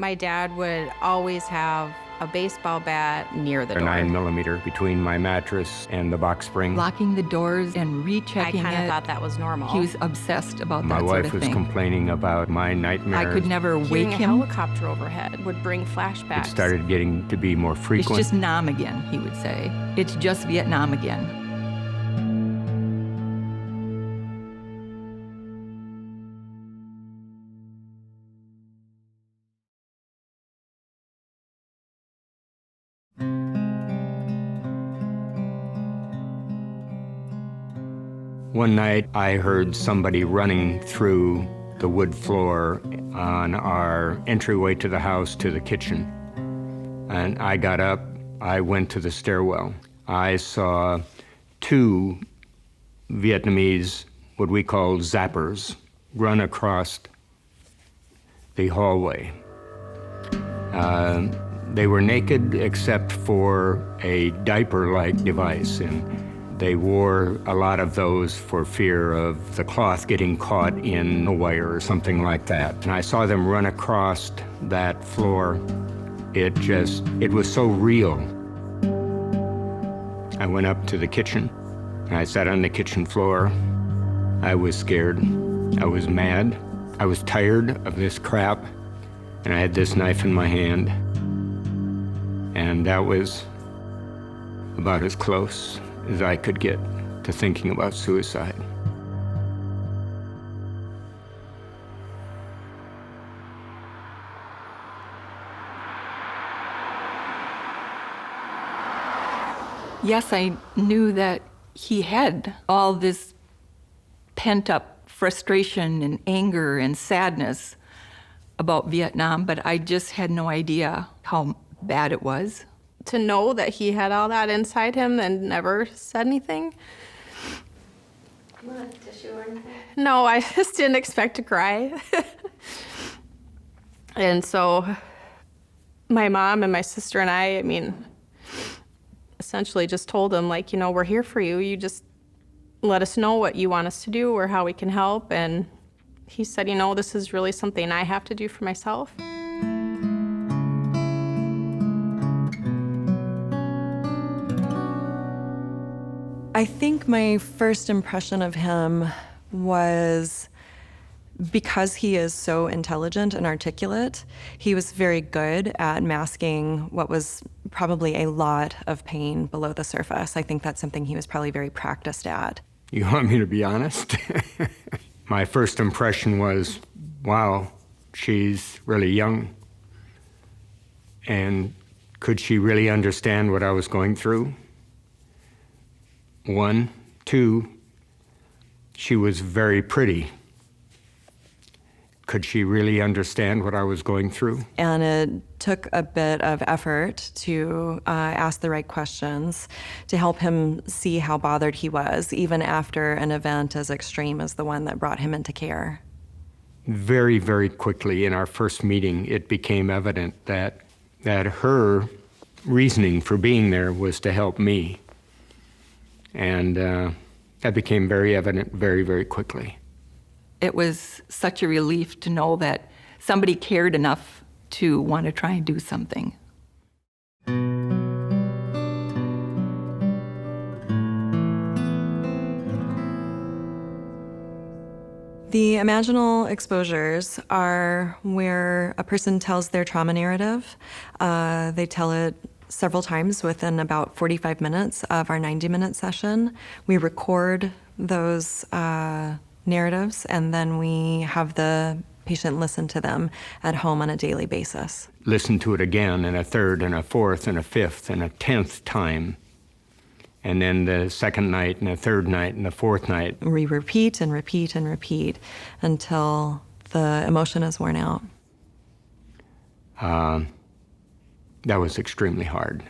My dad would always have a baseball bat near the door. A 9mm between my mattress and the box spring. Locking the doors and rechecking it. I kind of thought that was normal. He was obsessed about My that sort wife of was thing. complaining about my nightmares. I could never wake Hearing him. a helicopter overhead would bring flashbacks. It started getting to be more frequent. It's just Nam again, he would say. It's just Vietnam again. One night, I heard somebody running through the wood floor on our entryway to the house to the kitchen. And I got up, I went to the stairwell. I saw two Vietnamese, what we call zappers, run across the hallway. They were naked except for a diaper-like device, and they wore a lot of those for fear of the cloth getting caught in a wire or something like that. And I saw them run across that floor. It was so real. I went up to the kitchen, and I sat on the kitchen floor. I was scared. I was mad. I was tired of this crap, and I had this knife in my hand. And that was about as close as I could get to thinking about suicide. Yes, I knew that he had all this pent-up frustration and anger and sadness about Vietnam, but I just had no idea how bad it was. To know that he had all that inside him and never said anything. You want a tissue or anything? No, I just didn't expect to cry. And so my mom and my sister and I mean, essentially just told him, like, you know, we're here for you. You just let us know what you want us to do or how we can help. And he said, you know, this is really something I have to do for myself. I think my first impression of him was, because he is so intelligent and articulate, he was very good at masking what was probably a lot of pain below the surface. I think that's something he was probably very practiced at. You want me to be honest? My first impression was, wow, she's really young. And could she really understand what I was going through? One. Two, she was very pretty. Could she really understand what I was going through? And it took a bit of effort to ask the right questions to help him see how bothered he was, even after an event as extreme as the one that brought him into care. Very, very quickly in our first meeting, it became evident that her reasoning for being there was to help me. And that became very evident very, very quickly. It was such a relief to know that somebody cared enough to want to try and do something. The Imaginal exposures are where a person tells their trauma narrative. They tell it several times within about 45 minutes of our 90-minute session. We record those narratives, and then we have the patient listen to them at home on a daily basis. Listen to it again, and a third, and a fourth, and a fifth, and a 10th time. And then the second night, and a third night, and the fourth night. We repeat and repeat and repeat until the emotion is worn out. That was extremely hard.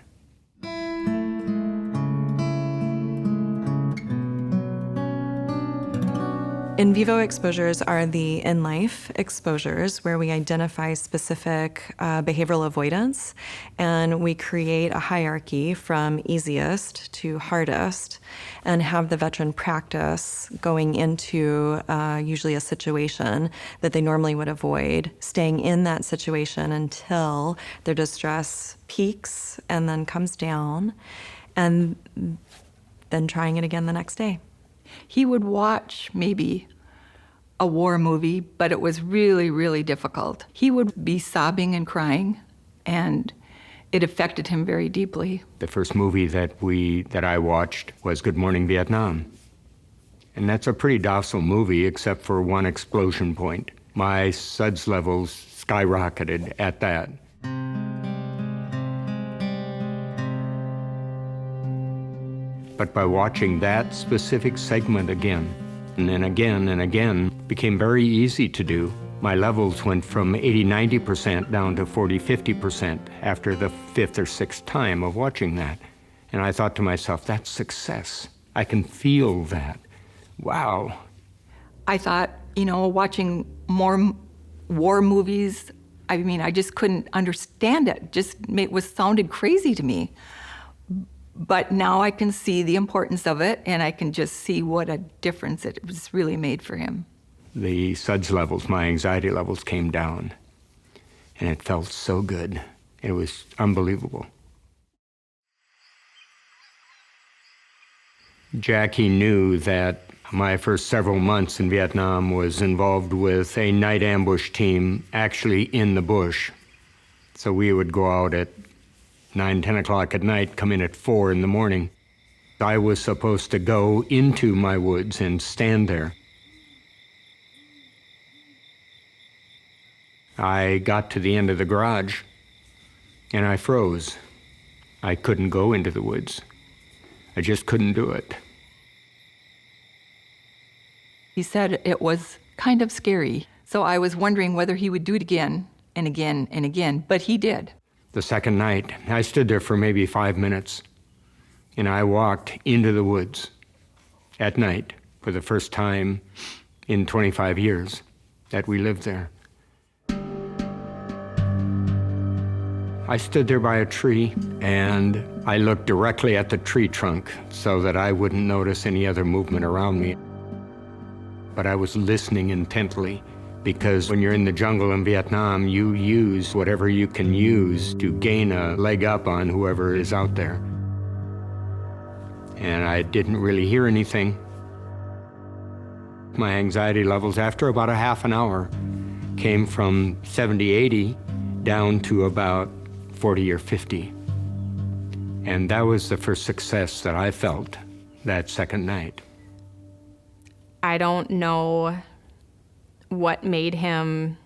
In vivo exposures are the in-life exposures where we identify specific behavioral avoidance, and we create a hierarchy from easiest to hardest and have the veteran practice going into usually a situation that they normally would avoid, staying in that situation until their distress peaks and then comes down, and then trying it again the next day. He would watch maybe a war movie, but it was really, really difficult. He would be sobbing and crying, and it affected him very deeply. The first movie that I watched was Good Morning Vietnam. And that's a pretty docile movie, except for one explosion point. My SUDS levels skyrocketed at that. But by watching that specific segment again, and again, became very easy to do. My levels went from 80-90% down to 40-50% after the fifth or sixth time of watching that. And I thought to myself, that's success. I can feel that. Wow. I thought, watching more war movies, I just couldn't understand it. Sounded crazy to me. But now I can see the importance of it, and I can just see what a difference it was really made for him. The SUDS levels, my anxiety levels came down, and it felt so good. It was unbelievable. Jackie knew that my first several months in Vietnam was involved with a night ambush team actually in the bush. So we would go out at 9, 10 o'clock at night, come in at 4 in the morning. I was supposed to go into my woods and stand there. I got to the end of the garage and I froze. I couldn't go into the woods. I just couldn't do it. He said it was kind of scary. So I was wondering whether he would do it again and again and again, but he did. The second night, I stood there for maybe 5 minutes, and I walked into the woods at night for the first time in 25 years that we lived there. I stood there by a tree, and I looked directly at the tree trunk so that I wouldn't notice any other movement around me. But I was listening intently, because when you're in the jungle in Vietnam, you use whatever you can use to gain a leg up on whoever is out there. And I didn't really hear anything. My anxiety levels, after about a half an hour, came from 70, 80 down to about 40 or 50. And that was the first success that I felt that second night. I don't know what made him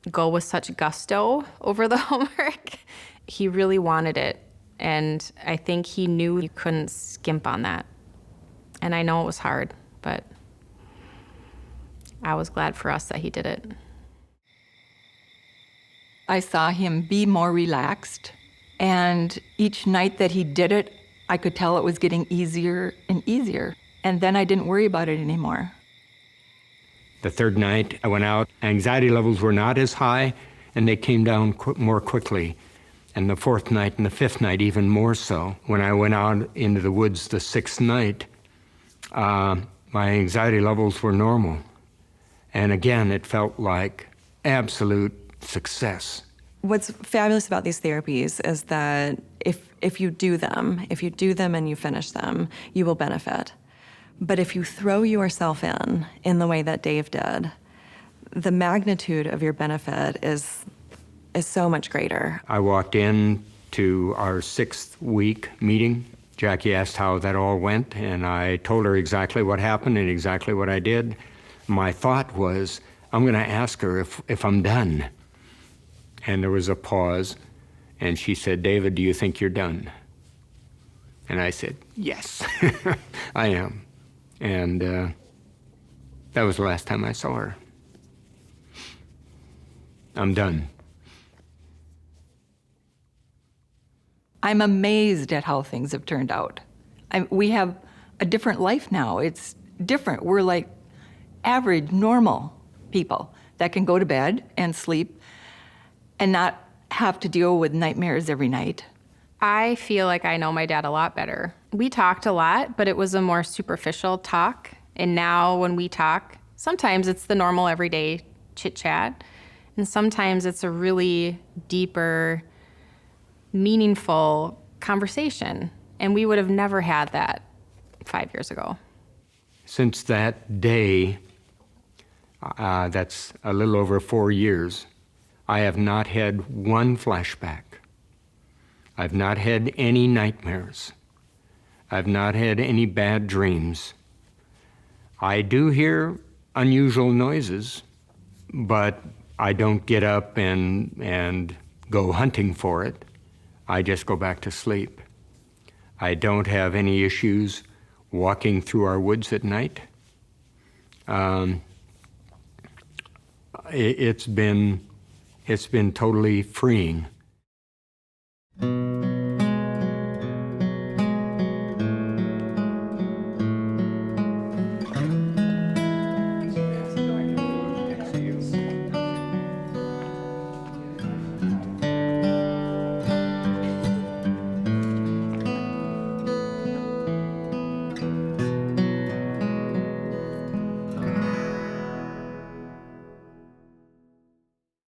go with such gusto over the homework. He really wanted it, and I think he knew you couldn't skimp on that. And I know it was hard, but I was glad for us that he did it. I saw him be more relaxed, and each night that he did it, I could tell it was getting easier and easier, and then I didn't worry about it anymore. The third night I went out, anxiety levels were not as high, and they came down more quickly. And the fourth night and the fifth night, even more so. When I went out into the woods the sixth night, my anxiety levels were normal. And again, it felt like absolute success. What's fabulous about these therapies is that if you do them and you finish them, you will benefit. But if you throw yourself in the way that Dave did, the magnitude of your benefit is so much greater. I walked in to our 6th week meeting. Jackie asked how that all went, and I told her exactly what happened and exactly what I did. My thought was, I'm going to ask her if I'm done. And there was a pause, and she said, David, do you think you're done? And I said, yes, I am. And that was the last time I saw her. I'm done. I'm amazed at how things have turned out. We have a different life now. It's different. We're like average, normal people that can go to bed and sleep and not have to deal with nightmares every night. I feel like I know my dad a lot better. We talked a lot, but it was a more superficial talk. And now when we talk, sometimes it's the normal everyday chit chat. And sometimes it's a really deeper, meaningful conversation. And we would have never had that 5 years ago. Since that day, that's a little over 4 years, I have not had one flashback. I've not had any nightmares. I've not had any bad dreams. I do hear unusual noises, but I don't get up and go hunting for it. I just go back to sleep. I don't have any issues walking through our woods at night. It's been totally freeing.